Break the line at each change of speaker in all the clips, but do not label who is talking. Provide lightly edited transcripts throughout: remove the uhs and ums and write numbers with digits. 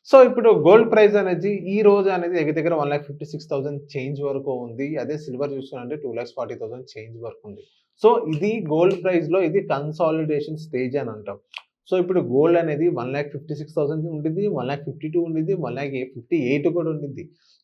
So ఇప్పుడు gold price అనేది ఈ రోజు అనేది దగ్గర దగ్గర 1,56,000 చేంజ్ వరకు ఉంది. అదే సిల్వర్ చూసుకున్నారంటే 2,40,000 చేంజ్ వరకు ఉంది. సో ఇది గోల్డ్ ప్రైస్‌లో ఇది కన్సాలిడేషన్ స్టేజ్ అని అంటాం. సో ఇప్పుడు గోల్డ్ అనేది 1,56,000 ఉండిద్ది, 1,52,000 ఉండిద్ది, 1,58,000 కూడా ఉండిద్ది.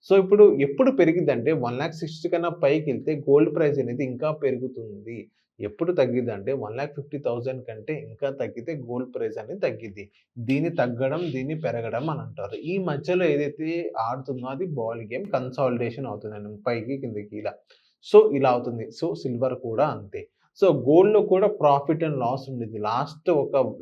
సో ఇప్పుడు ఎప్పుడు పెరిగిద్దంటే 1,60,000 కన్నా పైకెళ్తే గోల్డ్ ప్రైస్ అనేది ఇంకా పెరుగుతుంది. ఎప్పుడు తగ్గిద్దంటే 1,50,000 కంటే ఇంకా తగ్గితే గోల్డ్ ప్రైస్ అనేది తగ్గిద్ది. దీన్ని తగ్గడం, దీన్ని పెరగడం అని అంటారు. ఈ మధ్యలో ఏదైతే ఆడుతుందో అది బాల్ గేమ్ కన్సాలిడేషన్ అవుతుందండి. పైకి కిందకి ఇలా. సో ఇలా అవుతుంది. సో సిల్వర్ కూడా అంతే. సో గోల్డ్‌లో కూడా ప్రాఫిట్ అండ్ లాస్ ఉండిద్ది.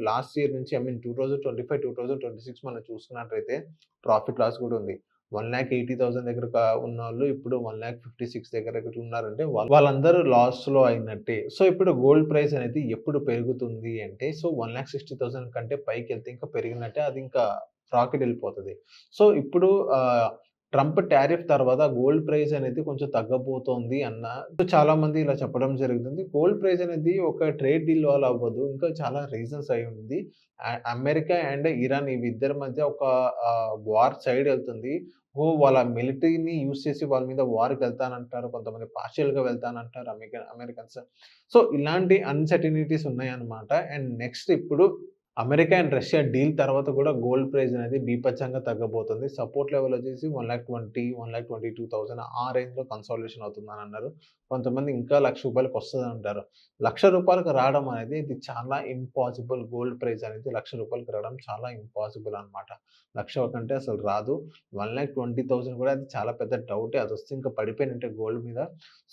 లాస్ట్ ఇయర్ నుంచి 2025, 2026 మనం చూసుకున్నట్లయితే ప్రాఫిట్ లాస్ కూడా ఉంది. 1,80,000 దగ్గర ఉన్నోళ్ళు ఇప్పుడు 1,56,000 దగ్గర ఉన్నారంటే వాళ్ళందరూ లాస్‌లో అయినట్టే. సో ఇప్పుడు గోల్డ్ ప్రైస్ అనేది ఎప్పుడు పెరుగుతుంది అంటే సో 1,60,000 కంటే పైకెళ్తే ఇంకా పెరిగినట్టే. అది ఇంకా రాకెట్ ఎళ్ళిపోతది. సో ఇప్పుడు ట్రంప్ టారిఫ్ తర్వాత గోల్డ్ ప్రైస్ అనేది కొంచెం తగ్గబోతోంది చాలామంది ఇలా చెప్పడం జరుగుతుంది. గోల్డ్ ప్రైస్ అనేది ఒక ట్రేడ్ డీల్ వల్ల అవ్వదు. ఇంకా చాలా రీజన్స్ అయి ఉంది. అమెరికా అండ్ ఇరాన్ ఇద్దరి మధ్య ఒక వార్ సైడ్ ఎళ్తుంది. వాళ్ళ మిలిటరీని యూజ్ చేసి వాళ్ళ మీద వార్‌కెళ్తానంటారు. కొంతమంది పార్షియల్‌గా వెళ్తానంటారు అమెరికన్స్. సో ఇలాంటి అన్‌సర్టెనిటీస్ ఉన్నాయన్నమాట. అండ్ నెక్స్ట్ ఇప్పుడు అమెరికా అండ్ రష్యా డీల్ తర్వాత కూడా గోల్డ్ ప్రైస్ అనేది బీభత్సంగా తగ్గబోతుంది. సపోర్ట్ లెవెల్ వచ్చేసి 1,20,000, 1,22,000 ఆ రేంజ్‌లో కన్సాలిడేషన్ అవుతుందని అన్నారు. కొంతమంది ఇంకా రూ. 1,00,000 వస్తదంటారు. రూ. 1,00,000 రావడం అనేది ఇది చాలా ఇంపాసిబుల్. గోల్డ్ ప్రైస్ అనేది రూ. 1,00,000 రావడం చాలా ఇంపాసిబుల్ అన్నమాట. 1,00,000 కంటే అసలు రాదు. 1,20,000 కూడా అది చాలా పెద్ద డౌటే. అదొస్తే ఇంకా పడిపోయినట్టే గోల్డ్ మీద.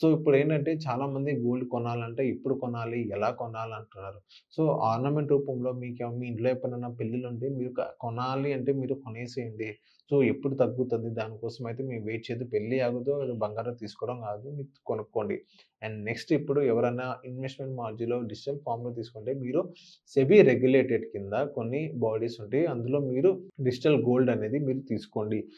సో ఇప్పుడేంటంటే చాలామంది గోల్డ్ కొనాలంటే ఇప్పుడు కొనాలి, ఎలా కొనాలి అంటున్నారు. సో ఆర్నమెంట్ రూపంలో మీ ఇంట్లో ఎప్పుడైనా పెళ్ళిళ్ళుంటే మీరు కొనాలి అంటే మీరు కొనేసేయండి. సో ఎప్పుడు తగ్గుతది దానికోసం అయితే మీరు వెయిట్ చేయొద్దు. పెళ్లి ఆగదు, బంగారం తీసుకోవడం కాదు. మీరు కొనుక్కోండి. అండ్ నెక్స్ట్ ఇప్పుడు ఎవరైనా ఇన్వెస్ట్‌మెంట్ మార్జిన్‌లో డిజిటల్ ఫార్మ్‌లో తీసుకుంటే మీరు సెబీ రెగ్యులేటెడ్ కింద కొన్ని బాడీస్ ఉంటాయి. అందులో మీరు డిజిటల్ గోల్డ్ అనేది మీరు తీసుకోండి.